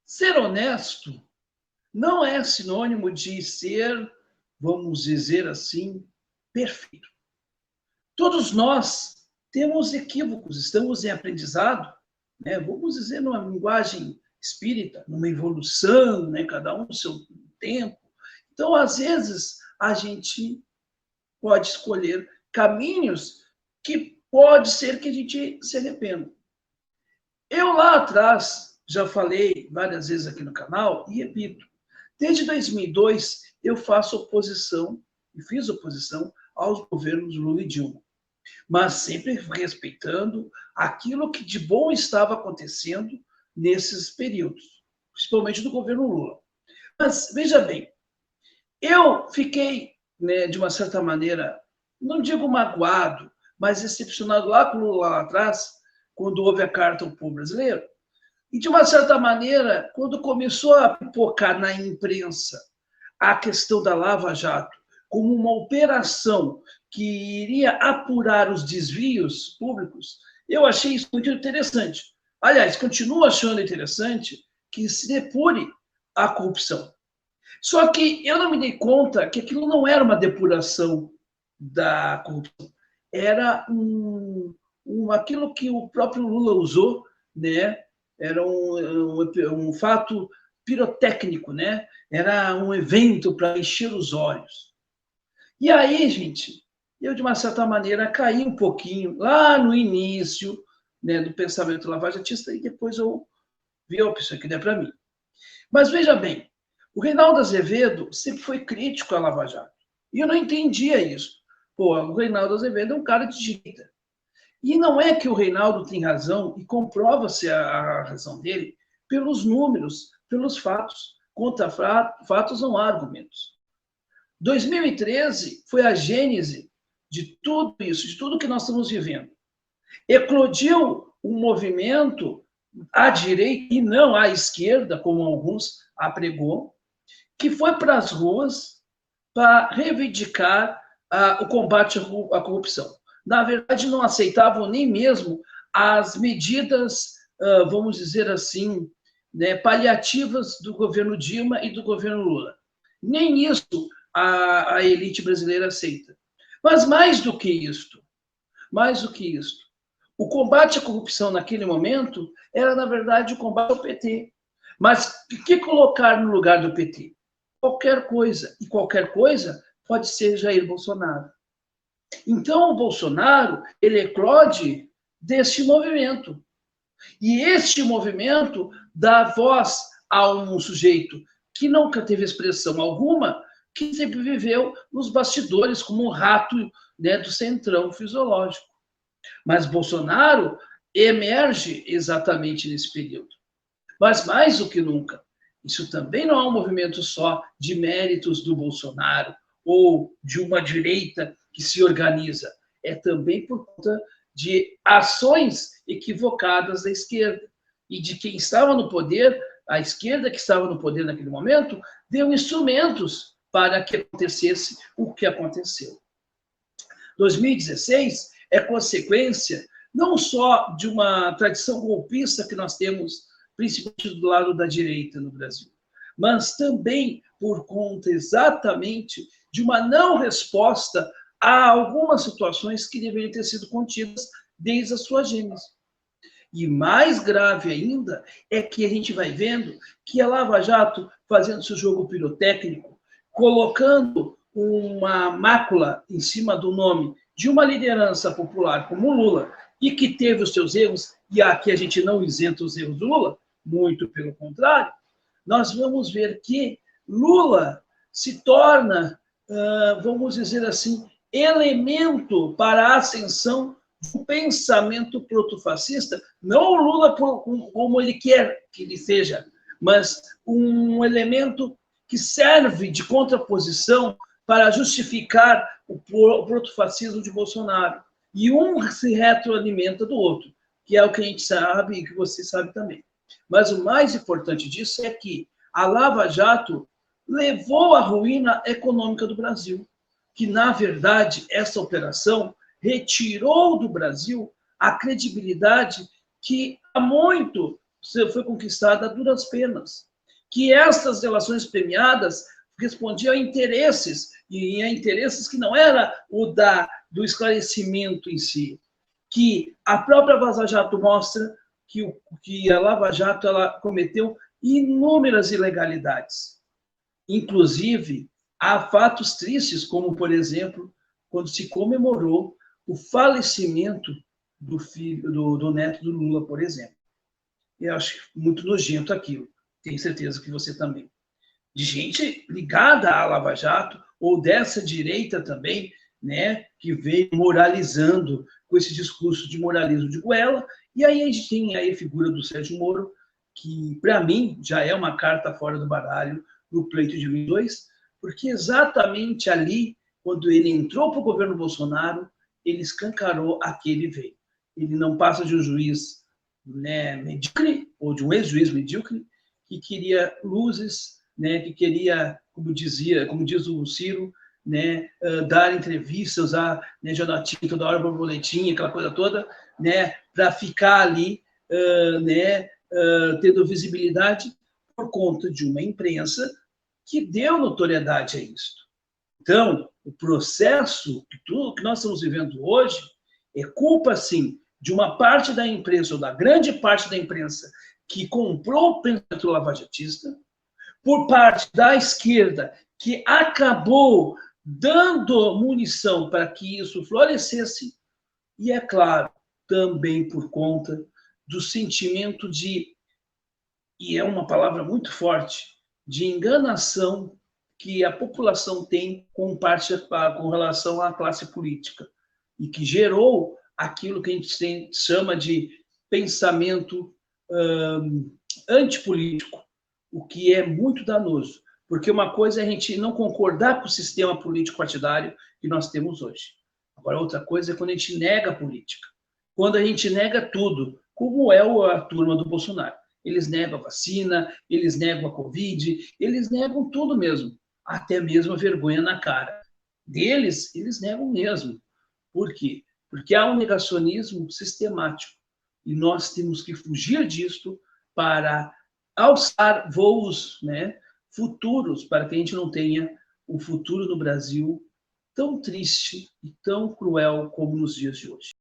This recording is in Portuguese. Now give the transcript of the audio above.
Ser honesto não é sinônimo de ser, vamos dizer assim, perfeito. Todos nós temos equívocos, estamos em aprendizado, né? Vamos dizer numa linguagem espírita, numa evolução, né? Cada um no seu tempo. Então, às vezes, a gente pode escolher caminhos que pode ser que a gente se arrependa. Eu lá atrás já falei várias vezes aqui no canal e repito, desde 2002 eu faço oposição e fiz oposição aos governos Lula e Dilma, mas sempre respeitando aquilo que de bom estava acontecendo nesses períodos, principalmente do governo Lula. Mas veja bem, eu fiquei, né, de uma certa maneira, não digo magoado, mas decepcionado lá com o Lula lá atrás, quando houve a Carta ao Povo Brasileiro, e de uma certa maneira, quando começou a pipocar na imprensa a questão da Lava Jato como uma operação que iria apurar os desvios públicos, eu achei isso muito interessante. Aliás, continuo achando interessante que se depure a corrupção. Só que eu não me dei conta que aquilo não era uma depuração da corrupção, era aquilo que o próprio Lula usou, né? Era um fato pirotécnico, né? Era um evento para encher os olhos. E aí, gente, eu, de uma certa maneira, caí um pouquinho lá no início, né, do pensamento lavajatista e depois eu vi, isso aqui não é para mim. Mas veja bem, o Reinaldo Azevedo sempre foi crítico à Lava Jato. E eu não entendia isso. Pô, o Reinaldo Azevedo é um cara de direita. E não é que o Reinaldo tem razão, e comprova-se a razão dele, pelos números, pelos fatos. Contra fatos não há argumentos. 2013 foi a gênese de tudo isso, de tudo que nós estamos vivendo. Eclodiu um movimento à direita e não à esquerda, como alguns apregou, que foi para as ruas para reivindicar o combate à corrupção. Na verdade, não aceitavam nem mesmo as medidas, vamos dizer assim, né, paliativas do governo Dilma e do governo Lula. Nem isso a elite brasileira aceita. Mas mais do que isto, o combate à corrupção naquele momento era, na verdade, o combate ao PT. Mas o que colocar no lugar do PT? Qualquer coisa. E qualquer coisa pode ser Jair Bolsonaro. Então, o Bolsonaro, ele eclode deste movimento. E este movimento dá voz a um sujeito que nunca teve expressão alguma, que sempre viveu nos bastidores como um rato, né, do centrão fisiológico. Mas Bolsonaro emerge exatamente nesse período. Mas mais do que nunca, isso também não é um movimento só de méritos do Bolsonaro ou de uma direita que se organiza. É também por conta de ações equivocadas da esquerda e de quem estava no poder, a esquerda que estava no poder naquele momento, deu instrumentos para que acontecesse o que aconteceu. 2016 é consequência não só de uma tradição golpista que nós temos, principalmente do lado da direita no Brasil, mas também por conta exatamente de uma não resposta a algumas situações que deveriam ter sido contidas desde a sua gênese. E mais grave ainda é que a gente vai vendo que a Lava Jato, fazendo seu jogo pirotécnico, colocando uma mácula em cima do nome de uma liderança popular como o Lula, e que teve os seus erros, e aqui a gente não isenta os erros do Lula, muito pelo contrário, nós vamos ver que Lula se torna, vamos dizer assim, elemento para a ascensão do pensamento protofascista, não o Lula como ele quer que ele seja, mas um elemento que serve de contraposição para justificar o protofascismo de Bolsonaro. E um se retroalimenta do outro, que é o que a gente sabe e que você sabe também. Mas o mais importante disso é que a Lava Jato levou à ruína econômica do Brasil, que, na verdade, essa operação retirou do Brasil a credibilidade que há muito foi conquistada a duras penas, que estas relações premiadas respondiam a interesses, e a interesses que não era do esclarecimento em si, que a própria Vaza Jato mostra que a Lava Jato ela cometeu inúmeras ilegalidades. Inclusive, há fatos tristes, como, por exemplo, quando se comemorou o falecimento do neto do Lula, por exemplo. Eu acho muito nojento aquilo. Tenho certeza que você também. De gente ligada à Lava Jato, ou dessa direita também, né, que veio moralizando com esse discurso de moralismo de goela. E aí a gente tem aí a figura do Sérgio Moro, que, para mim, já é uma carta fora do baralho no pleito de 2022, porque exatamente ali, quando ele entrou para o governo Bolsonaro, ele escancarou a que ele veio. Ele não passa de um juiz, né, medíocre, ou de um ex-juiz medíocre, que queria luzes, né, que queria, como diz o Ciro, né, dar entrevistas, usar, né, jornalistinha toda hora, borboletinha, aquela coisa toda, né, para ficar ali, né, tendo visibilidade por conta de uma imprensa que deu notoriedade a isso. Então, o processo que tudo que nós estamos vivendo hoje é culpa, sim, de uma parte da imprensa, ou da grande parte da imprensa, que comprou o pensamento lavajatista, por parte da esquerda, que acabou dando munição para que isso florescesse, e, é claro, também por conta do sentimento e é uma palavra muito forte, de enganação que a população tem com relação à classe política, e que gerou aquilo que a gente chama de pensamento antipolítico, o que é muito danoso, porque uma coisa é a gente não concordar com o sistema político partidário que nós temos hoje. Agora, outra coisa é quando a gente nega a política, quando a gente nega tudo, como é a turma do Bolsonaro. Eles negam a vacina, eles negam a Covid, eles negam tudo mesmo, até mesmo a vergonha na cara. Deles, eles negam mesmo. Por quê? Porque há um negacionismo sistemático, e nós temos que fugir disto para alçar voos, né, futuros, para que a gente não tenha um futuro no Brasil tão triste e tão cruel como nos dias de hoje.